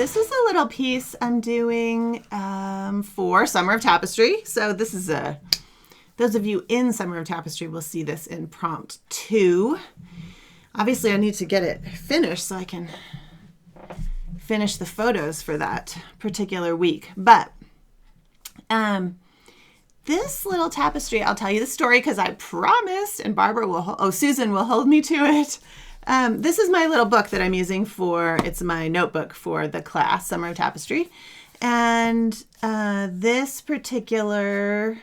this is a little piece I'm doing for Summer of Tapestry. So this is those of you in Summer of Tapestry will see this in prompt 2. Obviously, I need to get it finished so I can finish the photos for that particular week. But this little tapestry, I'll tell you the story because I promised, and Susan will hold me to it. This is my little book that I'm using it's my notebook for the class, Summer of Tapestry. And this particular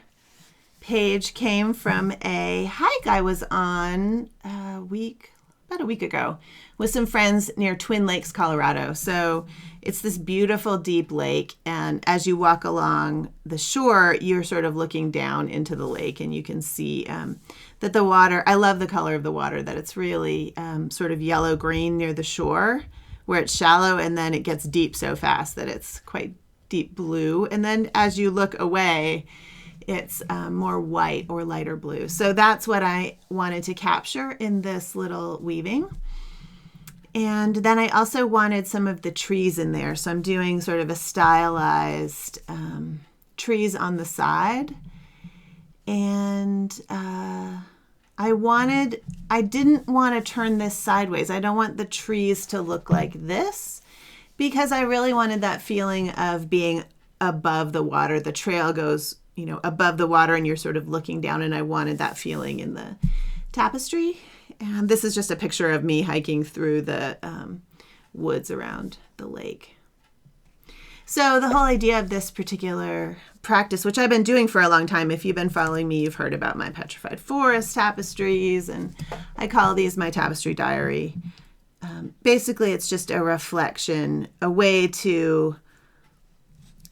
page came from a hike I was on about a week ago with some friends near Twin Lakes, Colorado. So it's this beautiful deep lake, and as you walk along the shore, you're sort of looking down into the lake, and you can see that the water, I love the color of the water, that it's really sort of yellow-green near the shore where it's shallow, and then it gets deep so fast that it's quite deep blue. And then as you look away, it's more white or lighter blue. So that's what I wanted to capture in this little weaving. And then I also wanted some of the trees in there. So I'm doing sort of a stylized trees on the side. And I didn't want to turn this sideways. I don't want the trees to look like this because I really wanted that feeling of being above the water. The trail goes, above the water and you're sort of looking down, and I wanted that feeling in the tapestry. And this is just a picture of me hiking through the woods around the lake. So the whole idea of this particular practice, which I've been doing for a long time, if you've been following me, you've heard about my petrified forest tapestries, and I call these my tapestry diary. Basically, it's just a reflection, a way to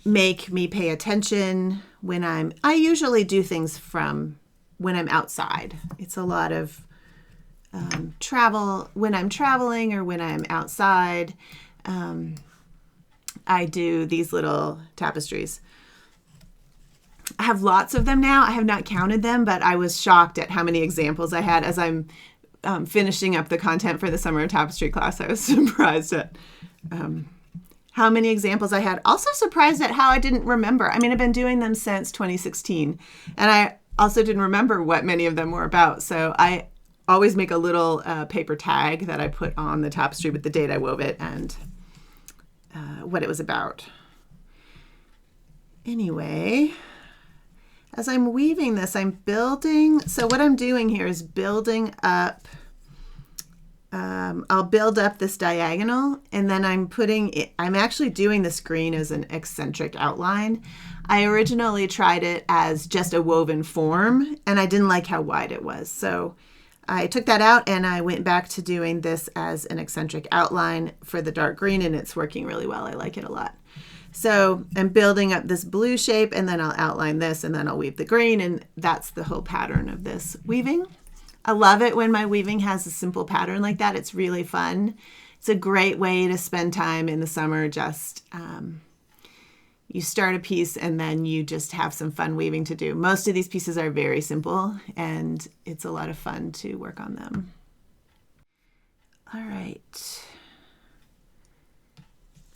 make me pay attention I usually do things from when I'm outside. It's a lot of travel, when I'm traveling or when I'm outside. I do these little tapestries. I have lots of them now. I have not counted them, but I was shocked at how many examples I had as I'm finishing up the content for the Summer of Tapestry class. I was surprised at how many examples I had. Also surprised at how I didn't remember. I mean, I've been doing them since 2016, and I also didn't remember what many of them were about. So I always make a little paper tag that I put on the tapestry with the date I wove it and what it was about. Anyway, as I'm weaving this, I'm building. So what I'm doing here is building up. I'll build up this diagonal, and then I'm actually doing this green as an eccentric outline. I originally tried it as just a woven form, and I didn't like how wide it was. So I took that out, and I went back to doing this as an eccentric outline for the dark green, and it's working really well. I like it a lot. So I'm building up this blue shape, and then I'll outline this, and then I'll weave the green, and that's the whole pattern of this weaving. I love it when my weaving has a simple pattern like that. It's really fun. It's a great way to spend time in the summer. Just you start a piece and then you just have some fun weaving to do. Most of these pieces are very simple, and it's a lot of fun to work on them. All right.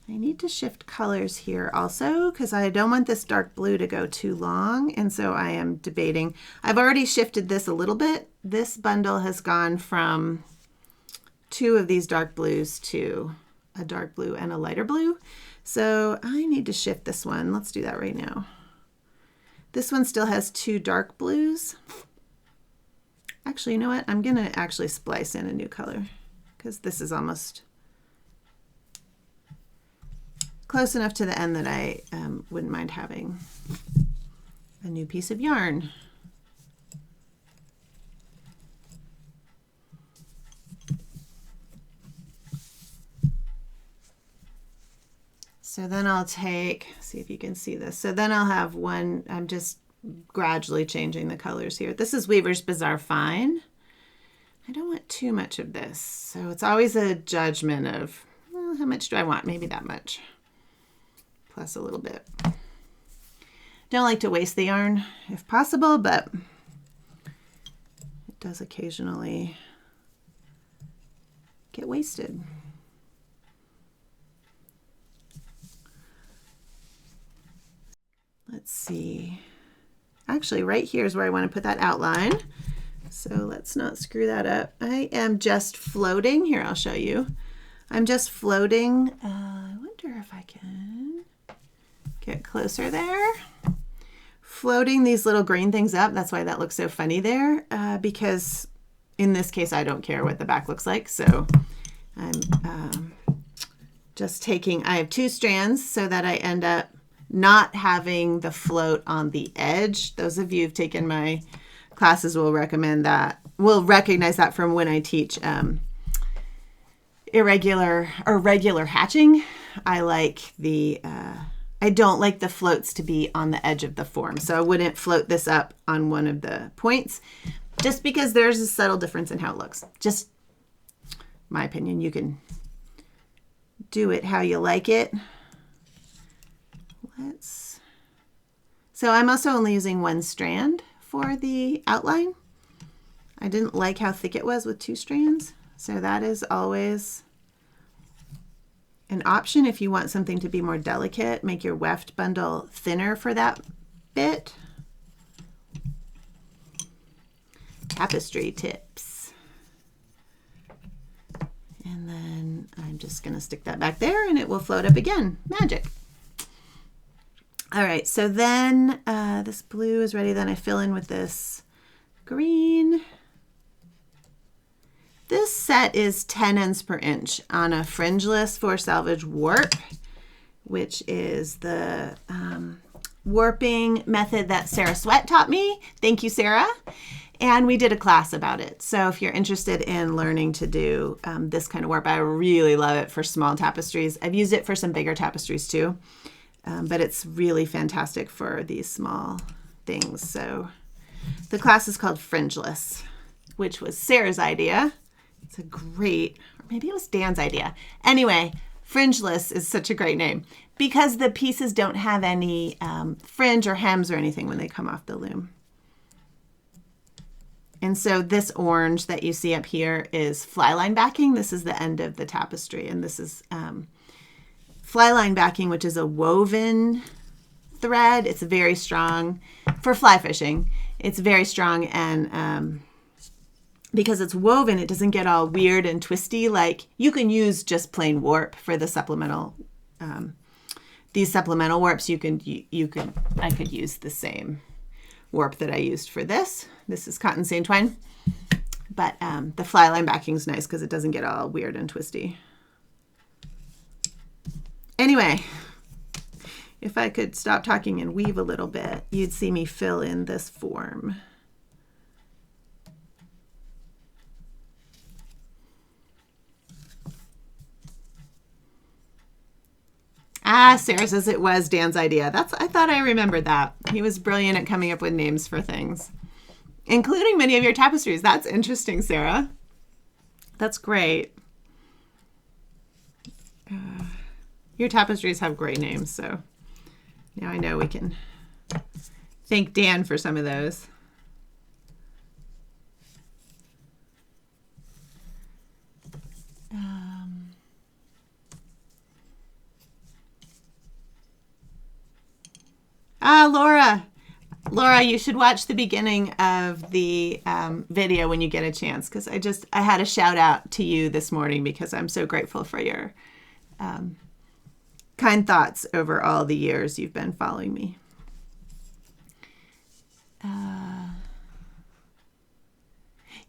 I need to shift colors here also because I don't want this dark blue to go too long, and so I am debating. I've already shifted this a little bit. This bundle has gone from 2 of these dark blues to a dark blue and a lighter blue. So I need to shift this one. Let's do that right now. This one still has 2 dark blues. Actually, you know what? I'm going to actually splice in a new color because this is almost close enough to the end that I wouldn't mind having a new piece of yarn. So then I'll see if you can see this. So then I'll have one, I'm just gradually changing the colors here. This is Weaver's Bazaar Fine. I don't want too much of this. So it's always a judgment of, well, how much do I want? Maybe that much. Plus a little bit. Don't like to waste the yarn if possible, but it does occasionally get wasted. let's see. Actually, right here is where I want to put that outline. So let's not screw that up. I am just floating. Here, I'll show you. I'm just floating. I wonder if I can get closer there. Floating these little green things up. That's why that looks so funny there, because in this case, I don't care what the back looks like. So I'm just taking, I have 2 strands so that I end up not having the float on the edge. Those of you who've taken my classes will recognize that from when I teach irregular or regular hatching. I don't like the floats to be on the edge of the form. So I wouldn't float this up on one of the points just because there's a subtle difference in how it looks. Just my opinion. You can do it how you like it. So I'm also only using 1 strand for the outline. I didn't like how thick it was with 2 strands. So that is always an option if you want something to be more delicate. Make your weft bundle thinner for that bit. Tapestry tips. And then I'm just going to stick that back there and it will float up again. Magic. All right, so then this blue is ready. Then I fill in with this green. This set is 10 ends per inch on a Fringeless for Salvage warp, which is the warping method that Sarah Sweat taught me. Thank you, Sarah. And we did a class about it. So if you're interested in learning to do this kind of warp, I really love it for small tapestries. I've used it for some bigger tapestries too, but it's really fantastic for these small things. So the class is called Fringeless, which was Sarah's idea. It's a great, or maybe it was Dan's idea. Anyway, Fringeless is such a great name because the pieces don't have any fringe or hems or anything when they come off the loom. And so this orange that you see up here is fly line backing. This is the end of the tapestry. And this is fly line backing, which is a woven thread. It's very strong for fly fishing. It's very strong, and because it's woven, it doesn't get all weird and twisty. Like you can use just plain warp for the supplemental. These supplemental warps, I could use the same warp that I used for this. This is cotton seine twine, but the fly line backing is nice because it doesn't get all weird and twisty. Anyway, if I could stop talking and weave a little bit, you'd see me fill in this form. Ah, Sarah says it was Dan's idea. I thought I remembered that. He was brilliant at coming up with names for things, including many of your tapestries. That's interesting, Sarah. That's great. Your tapestries have great names, so now I know we can thank Dan for some of those. Laura, you should watch the beginning of the video when you get a chance, because I had a shout out to you this morning because I'm so grateful for your kind thoughts over all the years you've been following me.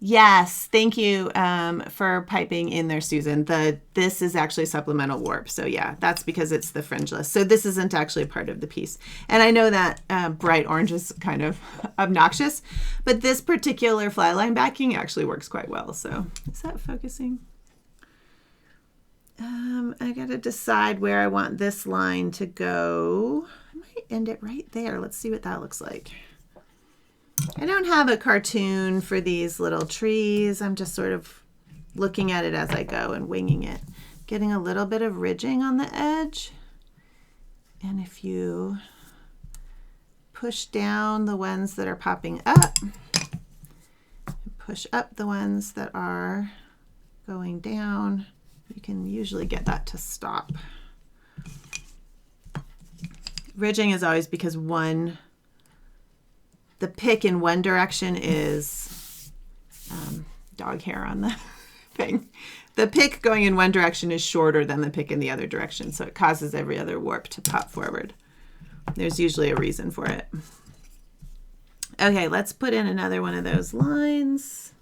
Yes, thank you for piping in there, Susan. This is actually supplemental warp. So yeah, that's because it's the Fringeless. So this isn't actually a part of the piece. And I know that bright orange is kind of obnoxious, but this particular fly line backing actually works quite well. So is that focusing? I got to decide where I want this line to go. I might end it right there. Let's see what that looks like. I don't have a cartoon for these little trees. I'm just sort of looking at it as I go and winging it. Getting a little bit of ridging on the edge. And if you push down the ones that are popping up, push up the ones that are going down, you can usually get that to stop. ridging is always because the pick in one direction is dog hair on the thing. The pick going in one direction is shorter than the pick in the other direction, so it causes every other warp to pop forward. There's usually a reason for it. Okay, let's put in another one of those lines.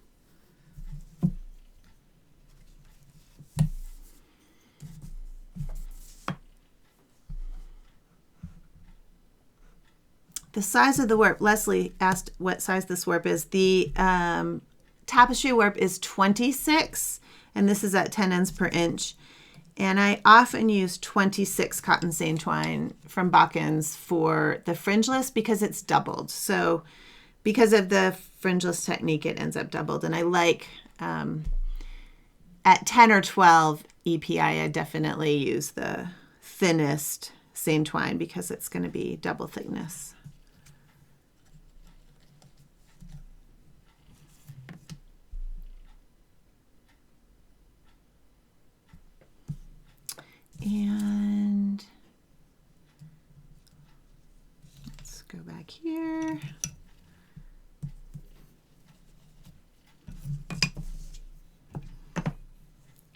The size of the warp, Leslie asked what size this warp is. The tapestry warp is 26, and this is at 10 ends per inch. And I often use 26 cotton seine twine from Bachman's for the Fringeless because it's doubled. So because of the Fringeless technique, it ends up doubled. And I like, at 10 or 12 EPI, I definitely use the thinnest seine twine because it's going to be double thickness. And let's go back here.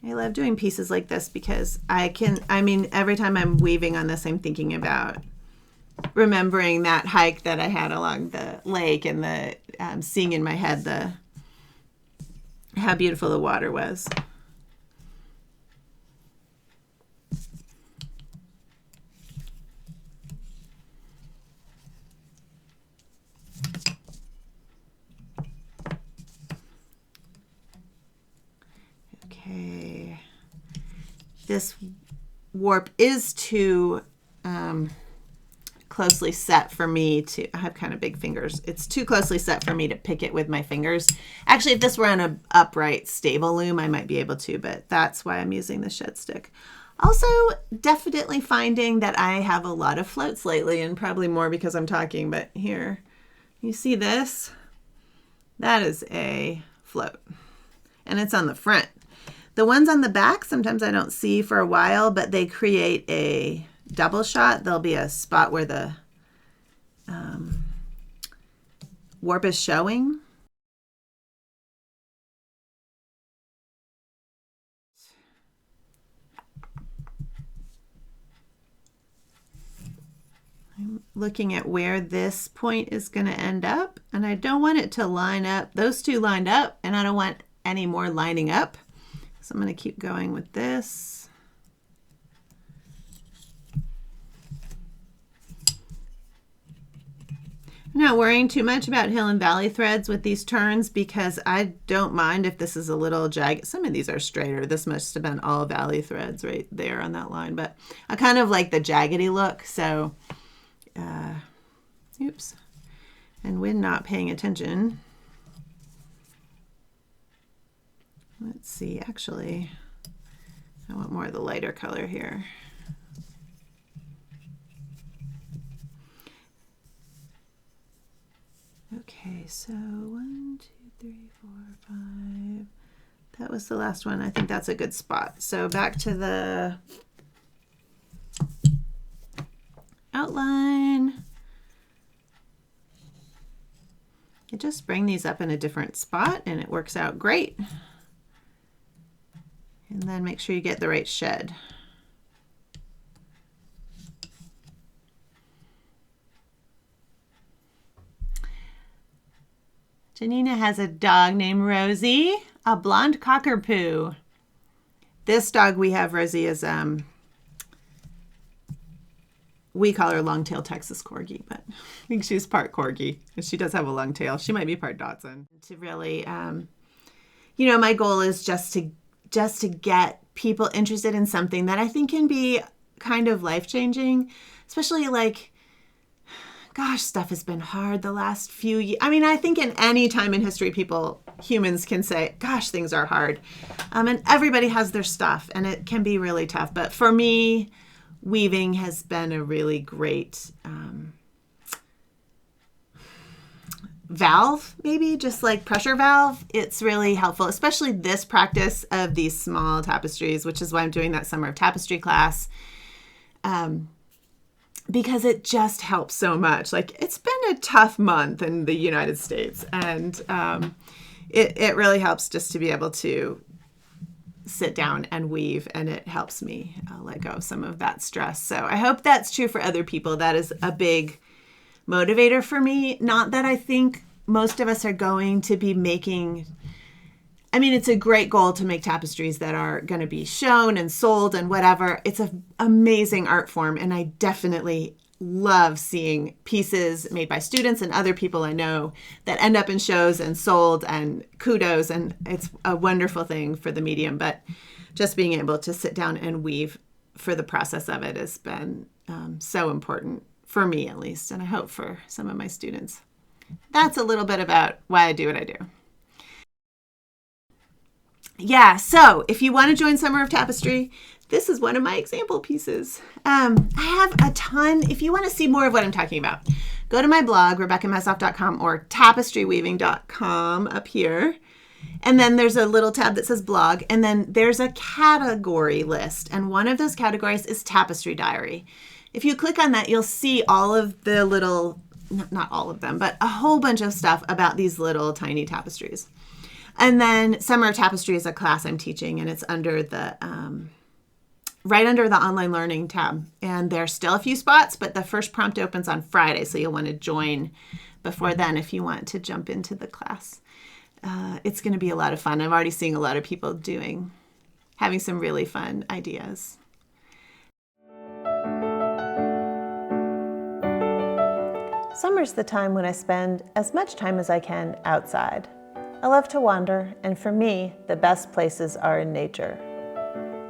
I love doing pieces like this because every time I'm weaving on this, I'm thinking about remembering that hike that I had along the lake and seeing in my head how beautiful the water was. Okay, this warp is too closely set for me I have kind of big fingers. It's too closely set for me to pick it with my fingers. Actually, if this were on an upright stable loom, I might be able to, but that's why I'm using the shed stick. Also, definitely finding that I have a lot of floats lately, and probably more because I'm talking, but here, you see this? That is a float, and it's on the front. The ones on the back, sometimes I don't see for a while, but they create a double shot. There'll be a spot where the warp is showing. I'm looking at where this point is going to end up, and I don't want it to line up. Those two lined up, and I don't want any more lining up. So I'm going to keep going with this. I'm not worrying too much about hill and valley threads with these turns because I don't mind if this is a little jagged. Some of these are straighter. This must have been all valley threads right there on that line, but I kind of like the jaggedy look. So, oops. And when not paying attention, let's see, actually, I want more of the lighter color here. Okay, so 1, 2, 3, 4, 5. That was the last one. I think that's a good spot. So back to the outline. You just bring these up in a different spot and it works out great. And then make sure you get the right shed. Janina has a dog named Rosie, a blonde cockapoo. This dog we have, Rosie, is we call her long-tailed Texas Corgi, but I think she's part Corgi, and she does have a long tail. She might be part Dachshund. To really, my goal is just to get people interested in something that I think can be kind of life-changing, especially gosh, stuff has been hard the last few years. I mean, I think in any time in history, humans can say, gosh, things are hard. And everybody has their stuff, and it can be really tough. But for me, weaving has been a really great valve, maybe just like pressure valve. It's really helpful, especially this practice of these small tapestries, which is why I'm doing that Summer of Tapestry class. because it just helps so much. Like, it's been a tough month in the United States, and it really helps just to be able to sit down and weave, and it helps me let go of some of that stress. So I hope that's true for other people. That is a big motivator for me. Not that I think most of us are going to be making, I mean, it's a great goal to make tapestries that are going to be shown and sold and whatever. It's an amazing art form, and I definitely love seeing pieces made by students and other people I know that end up in shows and sold, and kudos, and it's a wonderful thing for the medium. But just being able to sit down and weave for the process of it has been so important for me, at least, and I hope for some of my students. That's a little bit about why I do what I do. Yeah, so if you want to join Summer of Tapestry, this is one of my example pieces. I have a ton. If you want to see more of what I'm talking about, go to my blog, RebeccaMessoff.com, or tapestryweaving.com up here. And then there's a little tab that says blog, and then there's a category list. And one of those categories is Tapestry Diary. If you click on that, you'll see all of the little, not all of them, but a whole bunch of stuff about these little tiny tapestries. And then Summer of Tapestry is a class I'm teaching, and it's under the right under the online learning tab. And there's still a few spots, but the first prompt opens on Friday, so you'll want to join before then if you want to jump into the class. It's going to be a lot of fun. I'm already seeing a lot of people having some really fun ideas. Summer's the time when I spend as much time as I can outside. I love to wander, and for me, the best places are in nature.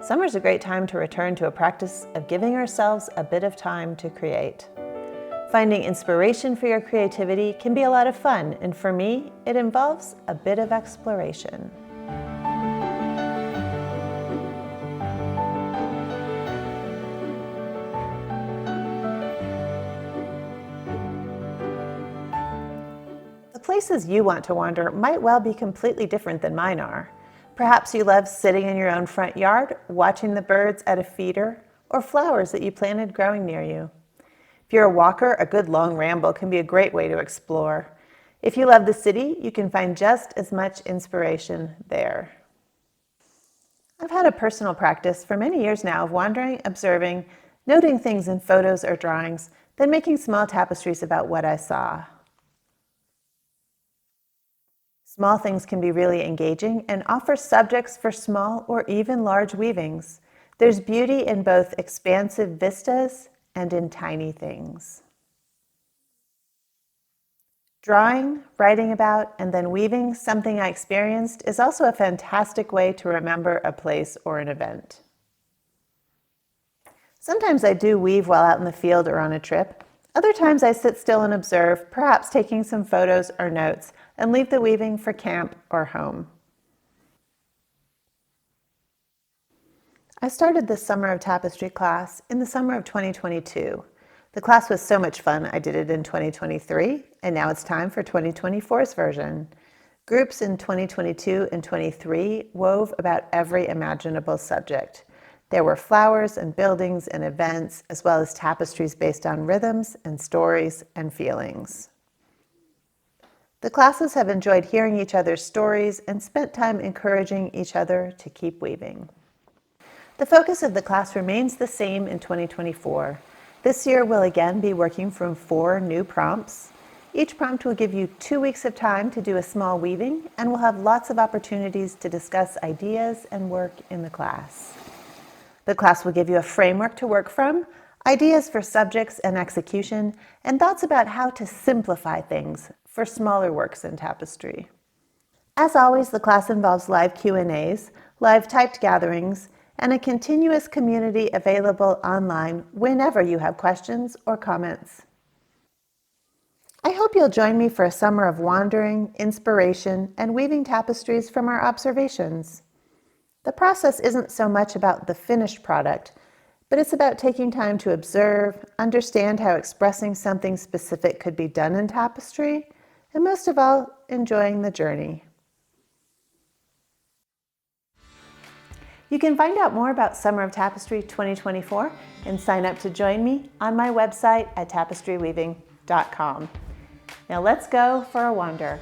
Summer's a great time to return to a practice of giving ourselves a bit of time to create. Finding inspiration for your creativity can be a lot of fun, and for me, it involves a bit of exploration. The places you want to wander might well be completely different than mine are. Perhaps you love sitting in your own front yard, watching the birds at a feeder, or flowers that you planted growing near you. If you're a walker, a good long ramble can be a great way to explore. If you love the city, you can find just as much inspiration there. I've had a personal practice for many years now of wandering, observing, noting things in photos or drawings, then making small tapestries about what I saw. Small things can be really engaging and offer subjects for small or even large weavings. There's beauty in both expansive vistas and in tiny things. Drawing, writing about, and then weaving something I experienced is also a fantastic way to remember a place or an event. Sometimes I do weave while out in the field or on a trip. Other times I sit still and observe, perhaps taking some photos or notes, and leave the weaving for camp or home. I started this Summer of Tapestry class in the summer of 2022. The class was so much fun, I did it in 2023, and now it's time for 2024's version. Groups in 2022 and 23 wove about every imaginable subject. There were flowers and buildings and events, as well as tapestries based on rhythms and stories and feelings. The classes have enjoyed hearing each other's stories and spent time encouraging each other to keep weaving. The focus of the class remains the same in 2024. This year we'll again be working from 4 new prompts. Each prompt will give you 2 weeks of time to do a small weaving, and we'll have lots of opportunities to discuss ideas and work in the class. The class will give you a framework to work from, ideas for subjects and execution, and thoughts about how to simplify things for smaller works in tapestry. As always, the class involves live Q&As, live typed gatherings, and a continuous community available online whenever you have questions or comments. I hope you'll join me for a summer of wandering, inspiration, and weaving tapestries from our observations. The process isn't so much about the finished product, but it's about taking time to observe, understand how expressing something specific could be done in tapestry, and most of all, enjoying the journey. You can find out more about Summer of Tapestry 2024 and sign up to join me on my website at tapestryweaving.com. Now let's go for a wander.